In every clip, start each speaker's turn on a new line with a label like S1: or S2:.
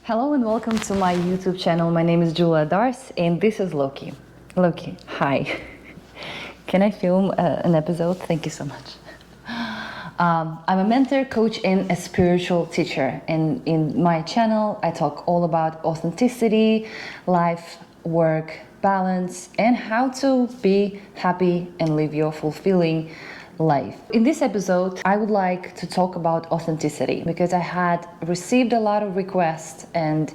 S1: Hello and welcome to my YouTube channel. My name is Julia Dars and this is Loki. Loki, hi. Can I film an episode? Thank you so much. I'm a mentor, coach, and a spiritual teacher. And in my channel, I talk all about authenticity, life, work, balance, and how to be happy and live your fulfilling life. In this episode, I would like to talk about authenticity because I had received a lot of requests and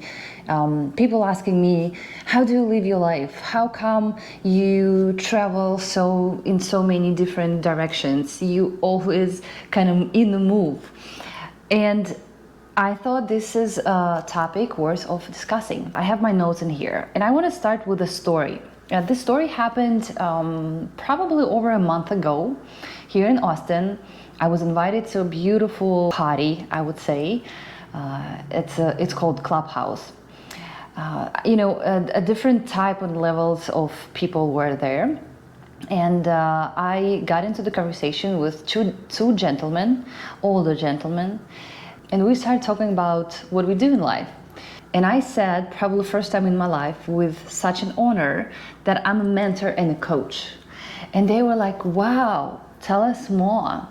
S1: people asking me, how do you live your life? How come you travel in so many different directions? You always kind of in the move. And I thought this is a topic worth of discussing. I have my notes in here and I want to start with a story. This story happened probably over a month ago here in Austin. I was invited to a beautiful party, I would say. It's called Clubhouse. A different type and levels of people were there. And I got into the conversation with two gentlemen, older gentlemen, and we started talking about what we do in life. And I said, probably first time in my life, with such an honor, that I'm a mentor and a coach. And they were like, wow, tell us more.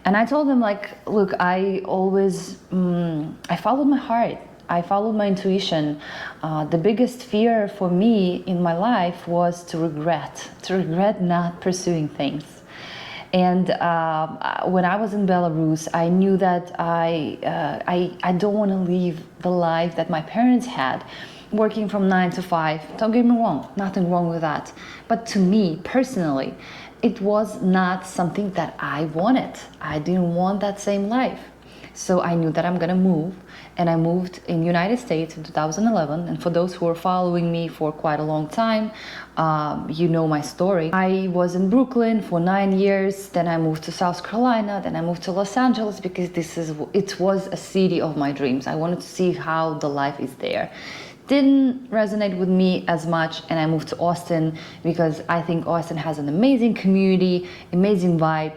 S1: And I told them, like, look, I always, I followed my heart. I followed my intuition. The biggest fear for me in my life was to regret not pursuing things. And when I was in Belarus, I knew that I don't want to live the life that my parents had, working from 9 to 5. Don't get me wrong, nothing wrong with that. But to me, personally, it was not something that I wanted. I didn't want that same life. So I knew that I'm gonna move, and I moved in the United States in 2011. And for those who are following me for quite a long time, you know my story. I was in Brooklyn for 9 years, then I moved to South Carolina, then I moved to Los Angeles because it was a city of my dreams. I wanted to see how the life is there. Didn't resonate with me as much, and I moved to Austin because I think Austin has an amazing community, amazing vibe.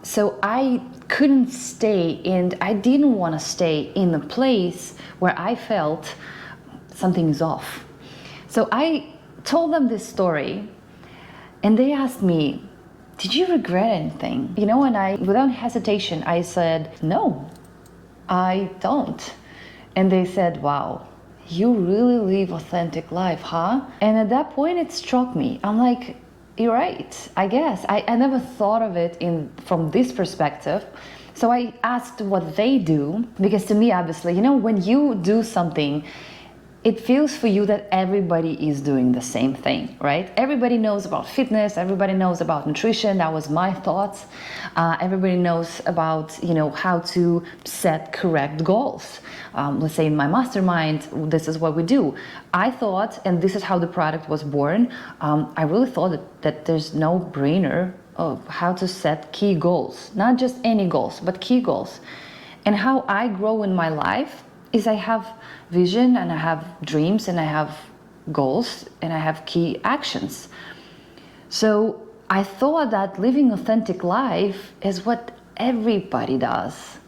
S1: So I couldn't stay, and I didn't want to stay in a place where I felt something is off. So I told them this story, and they asked me, did you regret anything? And without hesitation, I said, no, I don't. And they said, wow, you really live authentic life, huh? And at that point, it struck me. I'm like, you're right, I guess. I never thought of it from this perspective. So I asked what they do, because to me, obviously, when you do something, it feels for you that everybody is doing the same thing, right? Everybody knows about fitness, everybody knows about nutrition. That was my thoughts. Everybody knows about, how to set correct goals. Let's say in my mastermind, this is what we do. I thought, and this is how the product was born, I really thought that there's no brainer of how to set key goals, not just any goals, but key goals. And how I grow in my life is I have vision and I have dreams and I have goals and I have key actions. So I thought that living authentic life is what everybody does.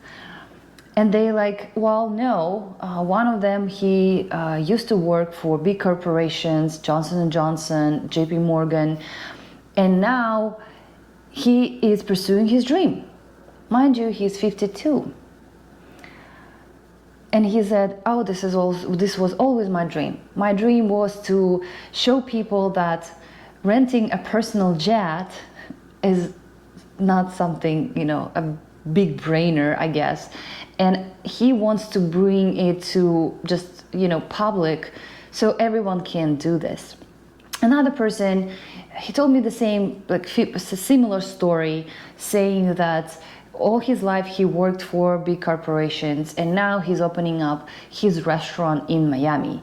S1: And they like, well, no. One of them, he used to work for big corporations, Johnson & Johnson, JP Morgan, and now he is pursuing his dream. Mind you, he's 52. And he said, oh, this was always my dream. My dream was to show people that renting a personal jet is not something, a big brainer, I guess. And he wants to bring it to just, public so everyone can do this. Another person, he told me the same, a similar story, saying that all his life he worked for big corporations, and now he's opening up his restaurant in Miami.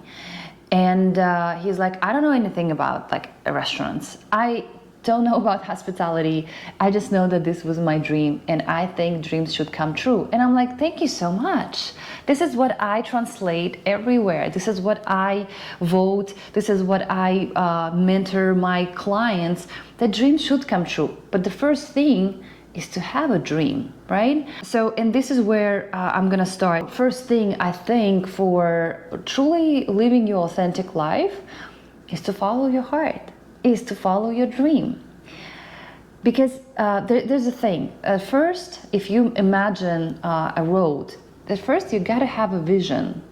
S1: And he's like, I don't know anything about restaurants. I don't know about hospitality. I just know that this was my dream, and I think dreams should come true. And I'm like, thank you so much. This is what I translate everywhere. This is what I vote. This is what I mentor my clients, that dreams should come true. But the first thing is to have a dream, right? So, and this is where I'm gonna start. First thing I think for truly living your authentic life is to follow your heart, is to follow your dream. Because there's a thing. At first, if you imagine a road, at first you gotta have a vision.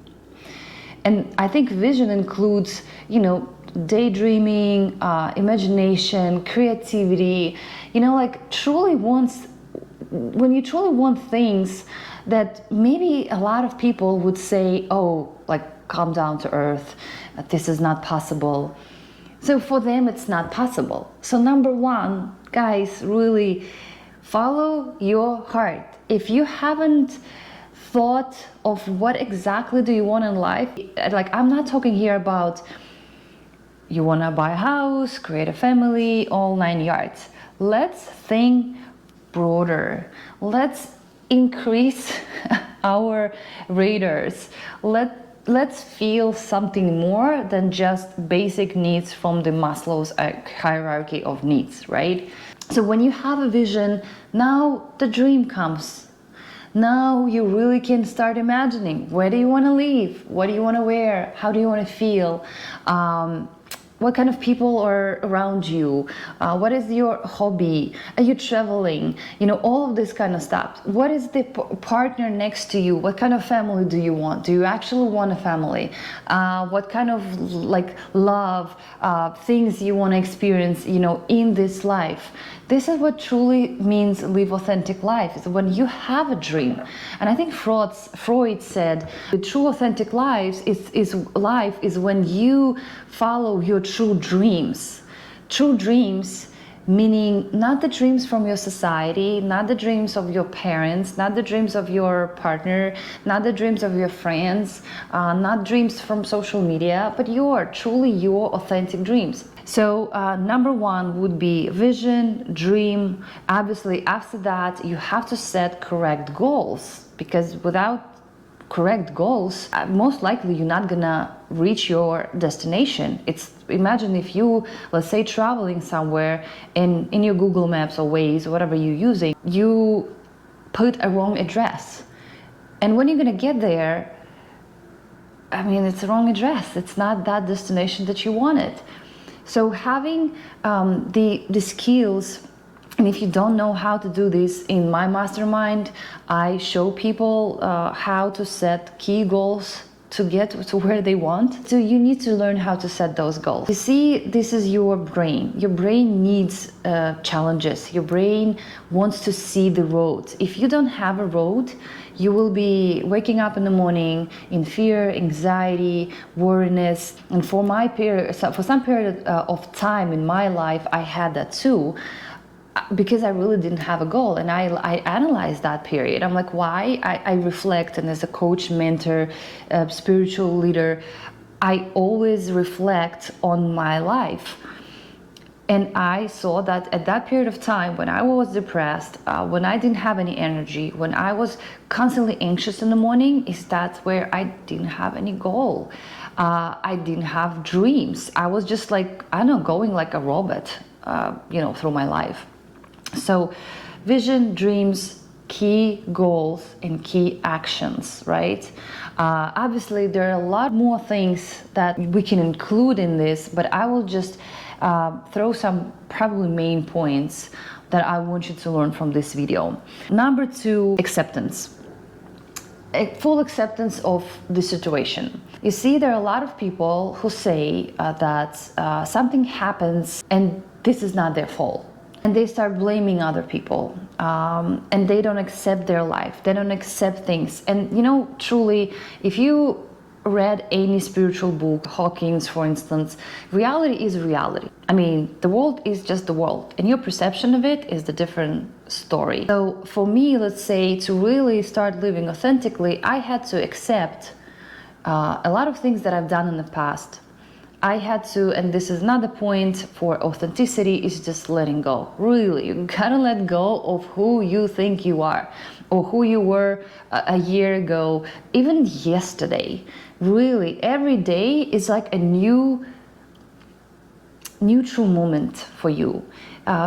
S1: And I think vision includes, daydreaming, imagination, creativity, like when you truly want things that maybe a lot of people would say, oh, like calm down to earth, this is not possible. So for them, it's not possible. So number one, guys, really follow your heart. If you haven't thought of what exactly do you want in life, like I'm not talking here about you want to buy a house, create a family, all 9 yards. Let's think broader. Let's increase our radars. Let's feel something more than just basic needs from the Maslow's hierarchy of needs, right? So when you have a vision, now the dream comes. Now you really can start imagining, where do you want to live? What do you want to wear? How do you want to feel? What kind of people are around you? What is your hobby? Are you traveling? All of this kind of stuff. What is the partner next to you? What kind of family do you want? Do you actually want a family? What kind of love, things you want to experience, in this life? This is what truly means live authentic life, is when you have a dream. And I think Freud said the true authentic life is when you follow your true dreams. True dreams meaning not the dreams from your society, not the dreams of your parents, not the dreams of your partner, not the dreams of your friends, not dreams from social media, but truly your authentic dreams. So number one would be vision, dream. Obviously, after that, you have to set correct goals, because without correct goals, most likely you're not gonna reach your destination. Imagine if you, let's say, traveling somewhere in your Google Maps or Waze or whatever you're using, you put a wrong address, and when you're gonna get there, it's the wrong address. It's not that destination that you wanted. So having the skills. And if you don't know how to do this, in my mastermind, I show people how to set key goals to get to where they want. So you need to learn how to set those goals. You see, this is your brain. Your brain needs challenges. Your brain wants to see the road. If you don't have a road, you will be waking up in the morning in fear, anxiety, worriness. And for some period of time in my life, I had that too, because I really didn't have a goal. And I analyzed that period. I'm like, why? I reflect, and as a coach, mentor, spiritual leader, I always reflect on my life. And I saw that at that period of time, when I was depressed, when I didn't have any energy, when I was constantly anxious in the morning, that's where I didn't have any goal. I didn't have dreams. I was just going like a robot, through my life. So vision, dreams, key goals, and key actions, right? Obviously, there are a lot more things that we can include in this, but I will just throw some probably main points that I want you to learn from this video. Number two, acceptance. A full acceptance of the situation. You see, there are a lot of people who say that something happens and this is not their fault. And they start blaming other people, and they don't accept their life. They don't accept things. And truly, if you read any spiritual book, Hawkins, for instance, reality is reality. The world is just the world, and your perception of it is the different story. So for me, let's say, to really start living authentically, I had to accept a lot of things that I've done in the past. I had to, and this is another point for authenticity, is just letting go. Really, you gotta let go of who you think you are, or who you were a year ago, even yesterday. Really, every day is like a new neutral moment for you.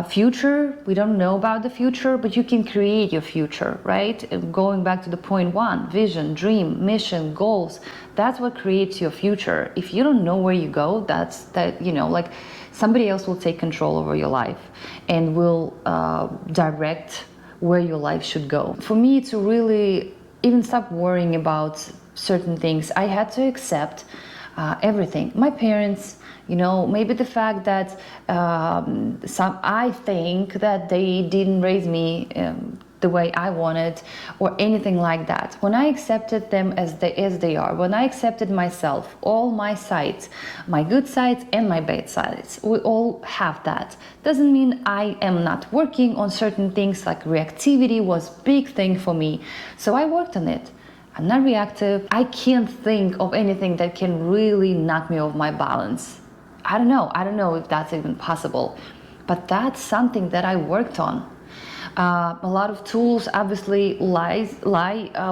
S1: Future, we don't know about the future, but you can create your future, right? Going back to the point one, vision, dream, mission, goals, that's what creates your future. If you don't know where you go, like somebody else will take control over your life and will direct where your life should go. For me to really even stop worrying about certain things, I had to accept everything. My parents, maybe the fact that I think that they didn't raise me the way I wanted, or anything like that. When I accepted them as they are, when I accepted myself, all my sides, my good sides and my bad sides, we all have that. Doesn't mean I am not working on certain things. Like reactivity was a big thing for me, so I worked on it. I'm not reactive. I can't think of anything that can really knock me off my balance. I don't know if that's even possible, but that's something that I worked on. A lot of tools obviously lie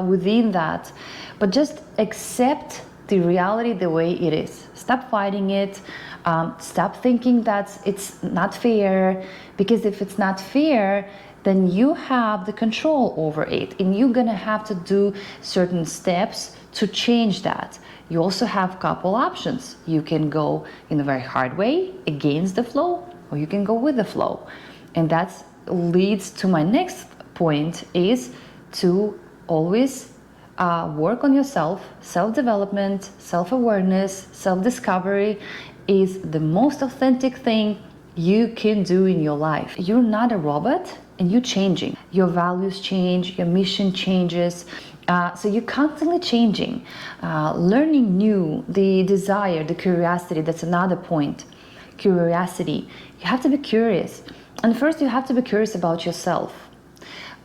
S1: within that, but just accept the reality the way it is. Stop fighting it. Stop thinking that it's not fair, because if it's not fair, then you have the control over it, and you're gonna have to do certain steps to change that. You also have a couple options. You can go in a very hard way against the flow, or you can go with the flow. And that leads to my next point, is to always work on yourself. Self-development, self-awareness, self-discovery is the most authentic thing you can do in your life. You're not a robot, and you're changing. Your values change, your mission changes. So you're constantly changing, learning new, the desire, the curiosity, that's another point. Curiosity, you have to be curious. And first you have to be curious about yourself.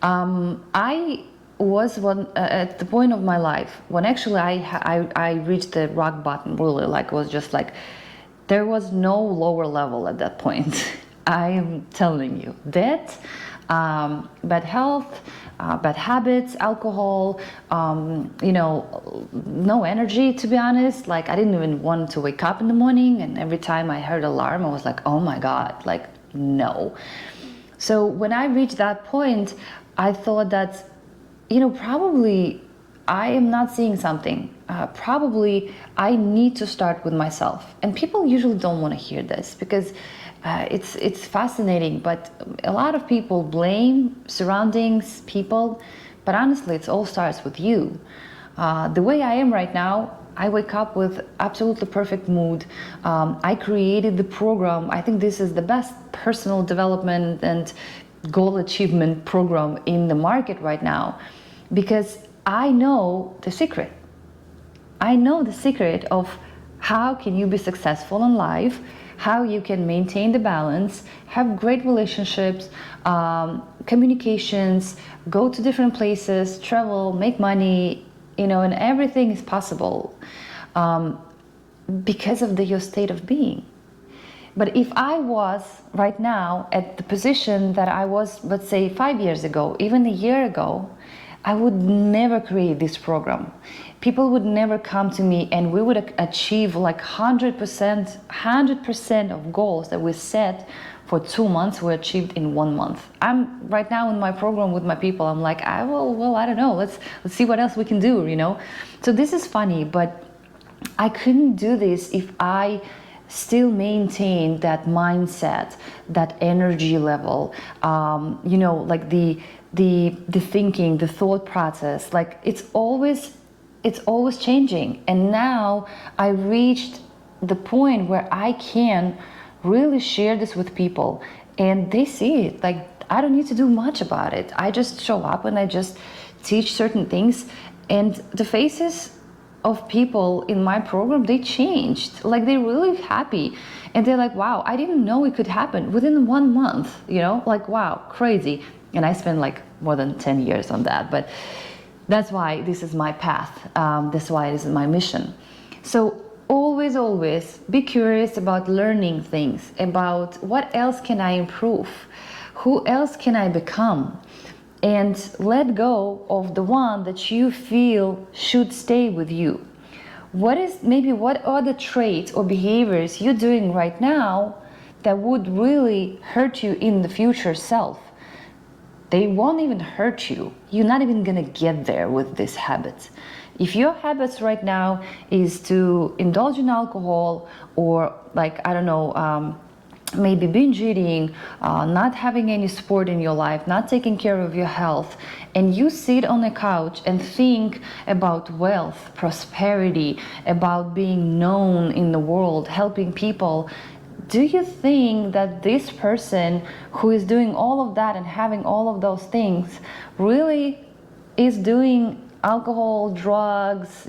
S1: I was at the point of my life when actually I reached the rock bottom, really, there was no lower level at that point. I am telling you that. Bad health, bad habits, alcohol, no energy, to be honest. Like, I didn't even want to wake up in the morning, and every time I heard alarm, I was like, oh my God, like, no. So when I reached that point, I thought that, probably I am not seeing something. Probably I need to start with myself. And people usually don't want to hear this, because it's fascinating, but a lot of people blame surroundings, people, but honestly, it all starts with you. The way I am right now, I wake up with absolutely perfect mood. I created the program. I think this is the best personal development and goal achievement program in the market right now, because I know the secret. I know the secret of how can you be successful in life, how you can maintain the balance, have great relationships, communications, go to different places, travel, make money, and everything is possible because of your state of being. But if I was right now at the position that I was, let's say 5 years ago, even a year ago, I would never create this program. People would never come to me, and we would achieve like 100% of goals that we set for 2 months were achieved in 1 month. I'm right now in my program with my people. I'm like, I don't know. Let's see what else we can do, So this is funny, but I couldn't do this if I still maintain that mindset, that energy level, like the thinking, the thought process. Like it's always changing. And now I reached the point where I can really share this with people, and they see it. Like, I don't need to do much about it. I just show up and I just teach certain things, and the faces of people in my program, they changed. Like, they're really happy, and they're like, wow, I didn't know it could happen within 1 month, like, wow, crazy. And I spent like more than 10 years on that, but that's why this is my path. That's why this is my mission. So always be curious about learning things, about what else can I improve, who else can I become, and let go of the one that you feel should stay with you. What are the traits or behaviors you're doing right now that would really hurt you in the future self, they won't even hurt you. You're not even gonna get there with these habits. If your habits right now is to indulge in alcohol, or like, I don't know, maybe binge eating, not having any sport in your life, not taking care of your health, and you sit on a couch and think about wealth, prosperity, about being known in the world, helping people, do you think that this person who is doing all of that and having all of those things really is doing alcohol, drugs,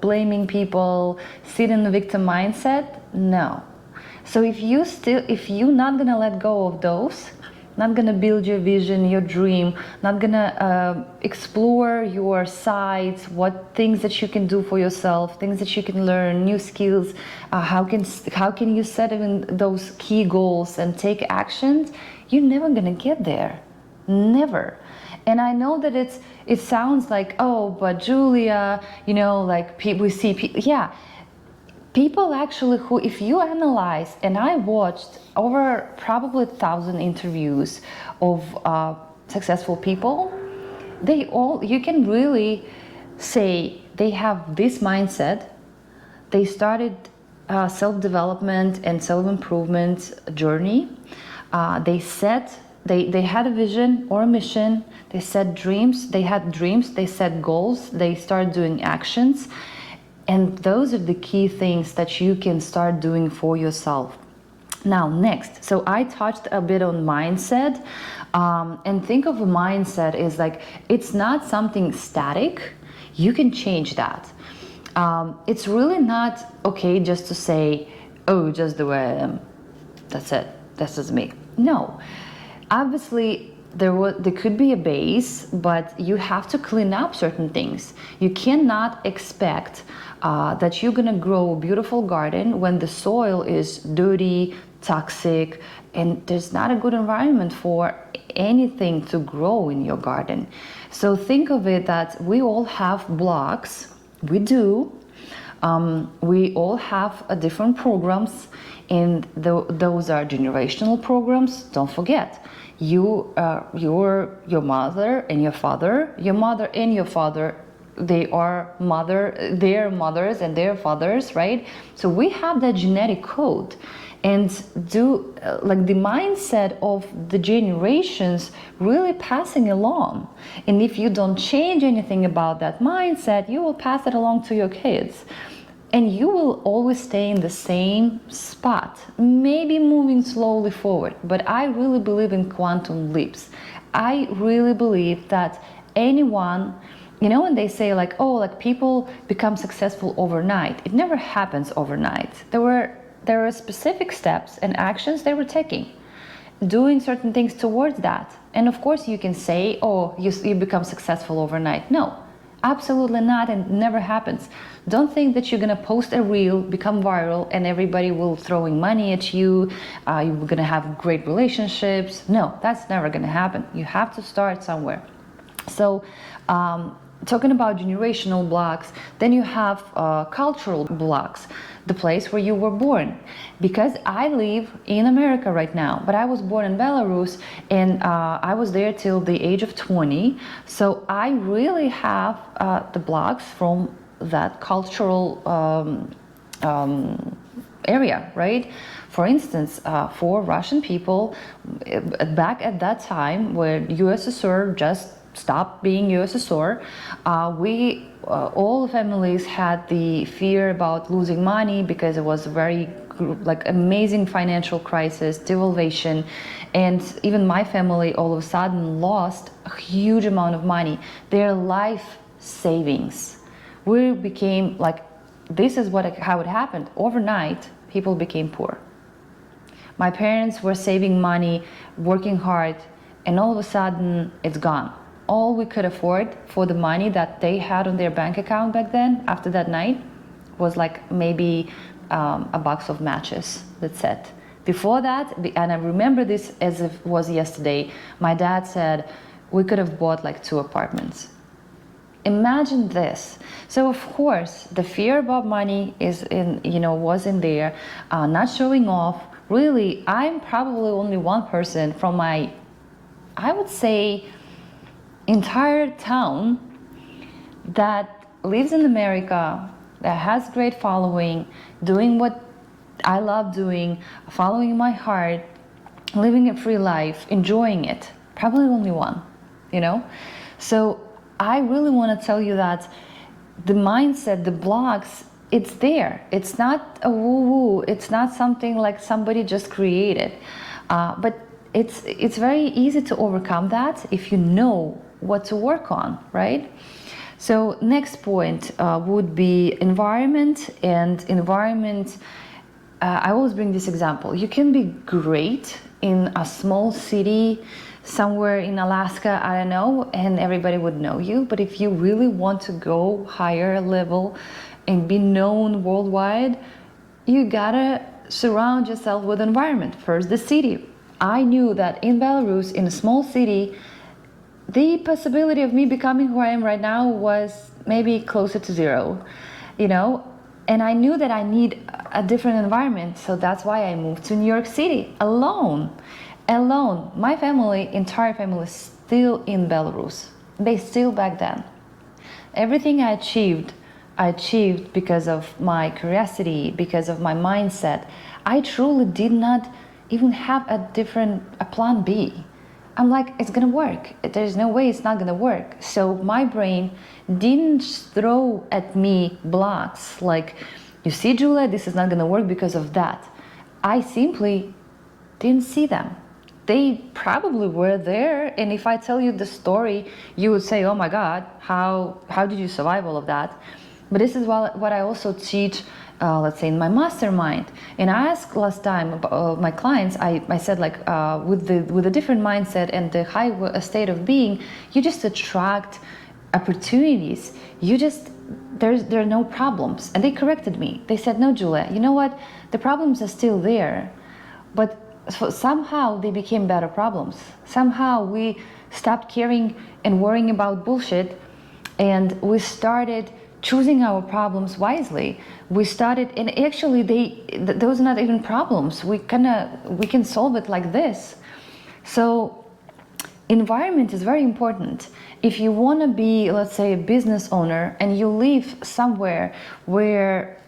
S1: blaming people, sit in the victim mindset? No. So if you're not gonna let go of those, not gonna build your vision, your dream, not gonna explore your sides, what things that you can do for yourself, things that you can learn, new skills, how can you set even those key goals and take actions, you're never gonna get there. Never. And I know that it sounds like, oh, but Julia, like we see people, yeah. People actually who, if you analyze, and I watched over probably 1,000 interviews of successful people, you can really say they have this mindset. They started self-development and self-improvement journey. They had a vision or a mission. They set dreams. They had dreams. They set goals. They started doing actions. And those are the key things that you can start doing for yourself. Now, next, so I touched a bit on mindset, and think of a mindset as like, it's not something static. You can change that. It's really not okay just to say, oh, just the way I am. That's it. This is me. No. Obviously, there could be a base, but you have to clean up certain things. You cannot expect that you're gonna grow a beautiful garden when the soil is dirty, toxic, and there's not a good environment for anything to grow in your garden. So think of it that we all have blocks. We do. We all have different programs, and those are generational programs. Don't forget. Your mother and your father, your mother and your father, they are their mothers and their fathers, right? So we have that genetic code, and like the mindset of the generations really passing along. And if you don't change anything about that mindset, you will pass it along to your kids. And you will always stay in the same spot, maybe moving slowly forward. But I really believe in quantum leaps. I really believe that anyone, when they say like, oh, like people become successful overnight, it never happens overnight. There are specific steps and actions they were taking, doing certain things towards that. And of course you can say, oh, you become successful overnight. No. Absolutely not, and never happens. Don't think that you're gonna post a reel, become viral, and everybody will throwing money at you. You're gonna have great relationships. No, that's never gonna happen. You have to start somewhere. So, talking about generational blocks, then you have cultural blocks, the place where you were born. Because I live in America right now, but I was born in Belarus, and I was there till the age of 20. So I really have the blocks from that cultural area, right? For instance, for Russian people, back at that time where USSR just stopped being USSR, all families had the fear about losing money because it was a very amazing financial crisis, devaluation, and even my family all of a sudden lost a huge amount of money, their life savings. We became this is how it happened. Overnight, people became poor. My parents were saving money, working hard, and all of a sudden it's gone. All we could afford for the money that they had on their bank account back then, after that night, was maybe a box of matches. That's it. Before that, and I remember this as if it was yesterday, my dad said we could have bought 2 apartments. Imagine this. So of course, the fear about money was in there, not showing off, Really, I'm probably only one person from my, I would say, entire town that lives in America, that has great following, doing what I love doing, following my heart, living a free life, enjoying it. Probably only one, you know? So I really want to tell you that the mindset, the blocks, it's there. It's not a woo-woo. It's not something like somebody just created. But it's very easy to overcome that if you know what to work on, right? So next point would be environment. And environment, I always bring this example. You can be great in a small city somewhere in Alaska, I don't know, and everybody would know you. But if you really want to go higher level and be known worldwide, you gotta surround yourself with environment. First, the city. I knew that in Belarus, in a small city, the possibility of me becoming who I am right now was maybe closer to zero, you know? And I knew that I need a different environment, so that's why I moved to New York City alone. My family, entire family, is still in Belarus. They still back then. Everything I achieved because of my curiosity, because of my mindset. I truly did not even have a plan B. I'm like, it's gonna work. There's no way it's not gonna work. So my brain didn't throw at me blocks like, you see, Julia, this is not gonna work because of that. I simply didn't see them. They probably were there, and if I tell you the story, you would say, oh my God, how did you survive all of that? But this is what I also teach, let's say in my mastermind. And I asked last time my clients, I said like, with a different mindset and the high state of being, you just attract opportunities. There are no problems. And they corrected me. They said, no, Julia, you know what? The problems are still there, but so somehow they became better problems. Somehow we stopped caring and worrying about bullshit, and we started choosing our problems wisely. We started, and actually those are not even problems. We can solve it like this. So environment is very important. If you want to be, let's say, a business owner, and you live somewhere where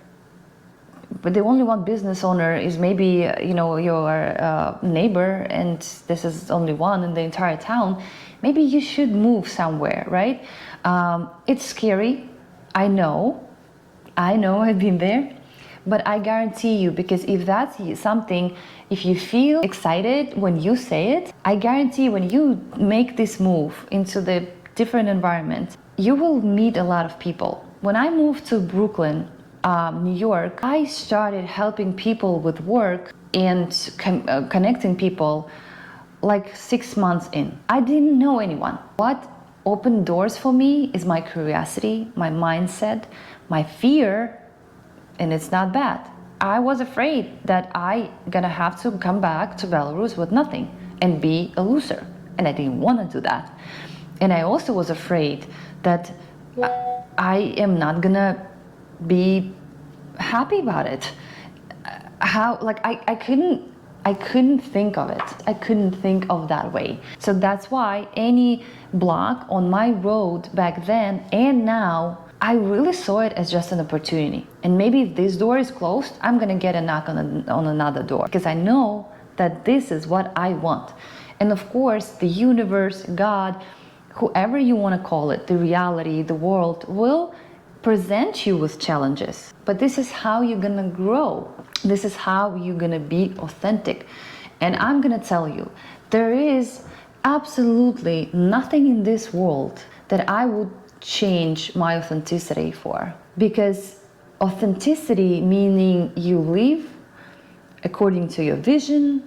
S1: but the only one business owner is maybe your neighbor, and this is only one in the entire town, maybe you should move somewhere, right? It's scary. I know I've been there, but I guarantee you, because if that's something, if you feel excited when you say it, I guarantee when you make this move into the different environment, you will meet a lot of people. When I moved to Brooklyn, New York, I started helping people with work and connecting people like 6 months in. I didn't know anyone. What opened doors for me is my curiosity, my mindset, my fear, and it's not bad. I was afraid that I gonna have to come back to Belarus with nothing and be a loser, and I didn't want to do that. And I also was afraid that I am not gonna be happy about it. I couldn't think of it. I couldn't think of that way. So that's why any block on my road back then and now, I really saw it as just an opportunity. And maybe if this door is closed, I'm gonna get a knock on another door, because I know that this is what I want. And of course, the universe, God, whoever you want to call it, the reality, the world, will present you with challenges. But this is how you're gonna grow. This is how you're gonna be authentic. And I'm gonna tell you, there is absolutely nothing in this world that I would change my authenticity for. Because authenticity, meaning you live according to your vision,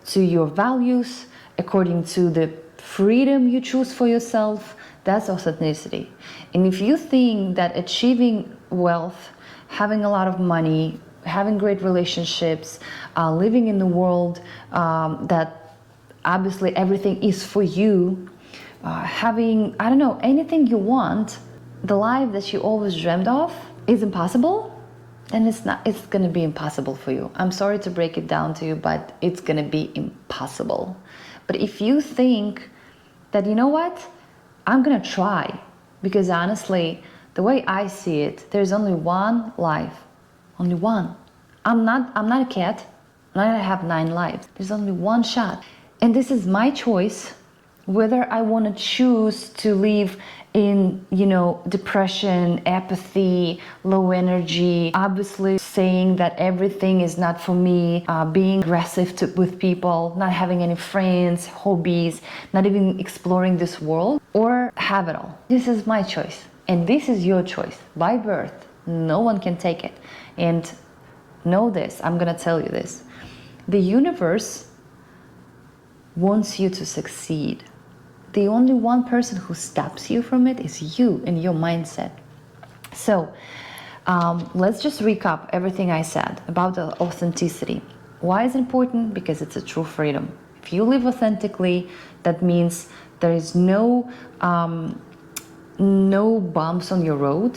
S1: to your values, according to the freedom you choose for yourself, that's authenticity. And if you think that achieving wealth, having a lot of money, having great relationships, living in the world that obviously everything is for you, having, I don't know, anything you want, the life that you always dreamed of is impossible, then it's gonna be impossible for you. I'm sorry to break it down to you, but it's gonna be impossible. But if you think that, you know what, I'm gonna try, because honestly, the way I see it, there's only one life, only one. I'm not a cat. I'm not gonna have 9 lives. There's only one shot, and this is my choice. Whether I want to choose to live in, depression, apathy, low energy, obviously saying that everything is not for me, being aggressive with people, not having any friends, hobbies, not even exploring this world, or have it all. This is my choice, and this is your choice by birth. No one can take it. And know this, I'm gonna tell you this. The universe wants you to succeed. The only one person who stops you from it is you and your mindset. So let's just recap everything I said about the authenticity. Why is it important? Because it's a true freedom. If you live authentically, that means there is no bumps on your road,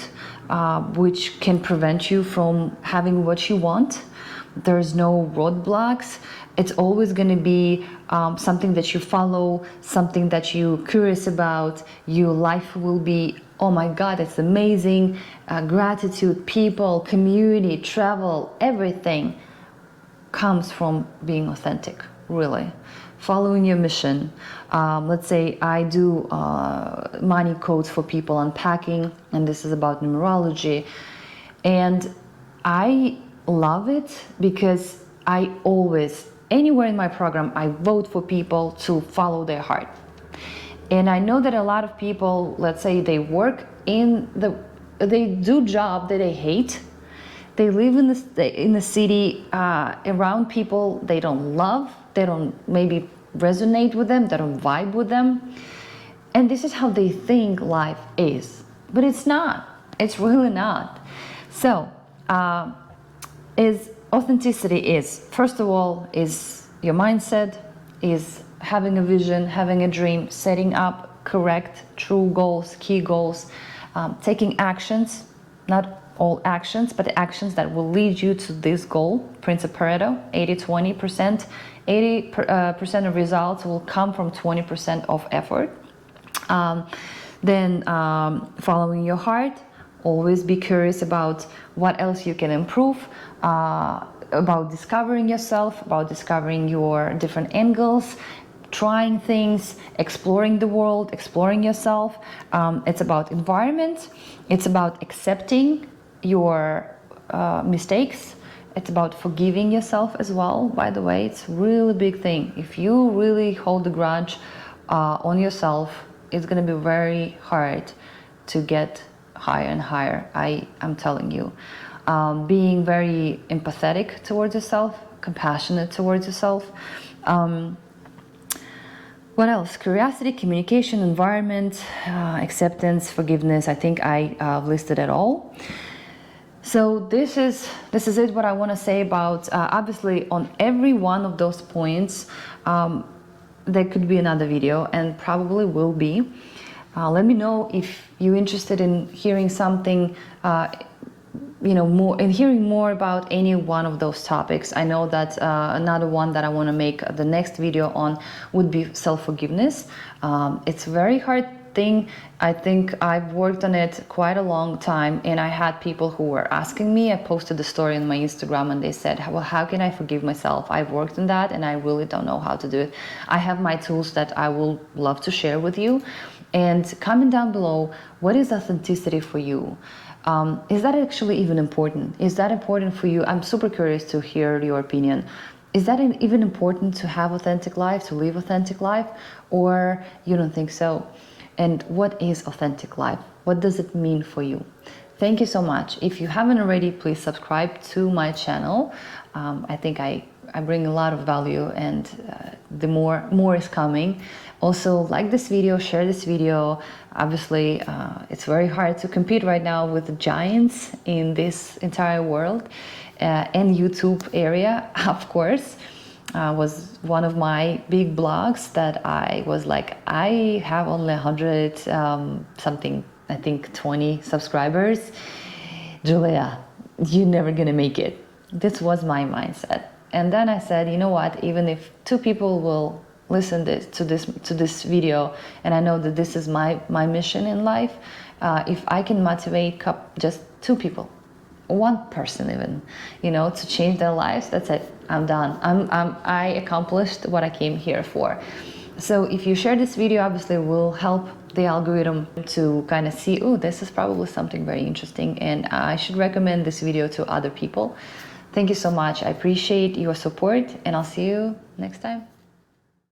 S1: which can prevent you from having what you want. There's no roadblocks. It's always going to be something that you follow, something that you're curious about. Your life will be, oh my God, it's amazing. Gratitude, people, community, travel, everything comes from being authentic, really. Following your mission. Let's say I do money codes for people, unpacking, and this is about numerology. And I love it because I always, anywhere in my program, I vote for people to follow their heart. And I know that a lot of people, let's say they work they do job that they hate. They live in the city around people they don't love, they don't maybe resonate with them, they don't vibe with them. And this is how they think life is. But it's not. It's really not. So, authenticity is, first of all, is your mindset, is having a vision, having a dream, setting up correct, true goals, key goals, taking actions, not all actions, but the actions that will lead you to this goal. Prince of Pareto, 80-20%. 80% of results will come from 20% of effort. Then following your heart, always be curious about what else you can improve, about discovering yourself, about discovering your different angles, trying things, exploring the world, exploring yourself. It's about environment. It's about accepting your mistakes. It's about forgiving yourself as well. By the way, it's a really big thing. If you really hold a grudge on yourself, it's going to be very hard to get higher and higher. I'm telling you. Being very empathetic towards yourself, compassionate towards yourself. What else? Curiosity, communication, environment, acceptance, forgiveness. I think I've listed it all. So this is it. What I want to say about obviously on every one of those points, there could be another video, and probably will be. Let me know if you're interested in hearing something, more, and hearing more about any one of those topics. I know that another one that I want to make the next video on would be self-forgiveness. It's a very hard thing. I think I've worked on it quite a long time, and I had people who were asking me. I posted the story on my Instagram, and they said, well, how can I forgive myself? I've worked on that, and I really don't know how to do it. I have my tools that I will love to share with you. And comment down below, what is authenticity for you? Is that actually even important? Is that important for you? I'm super curious to hear your opinion. Is that even important to have authentic life, to live authentic life, or you don't think so? And what is authentic life? What does it mean for you? Thank you so much. If you haven't already, please subscribe to my channel. I think I bring a lot of value, and the more is coming. Also, like this video, share this video. Obviously, it's very hard to compete right now with the giants in this entire world, and YouTube area, of course. Was one of my big blogs that I was like, I have only 100 something, I think 20 subscribers. Julia, you're never gonna make it. This was my mindset. And then I said, you know what, even if 2 people will listen to this video, and I know that this is my mission in life, if I can motivate just 2 people, 1 person even, to change their lives, that's it. I'm done. I accomplished what I came here for. So if you share this video, obviously will help the algorithm to kind of see, oh, this is probably something very interesting, and I should recommend this video to other people. Thank you so much. I appreciate your support, and I'll see you next time.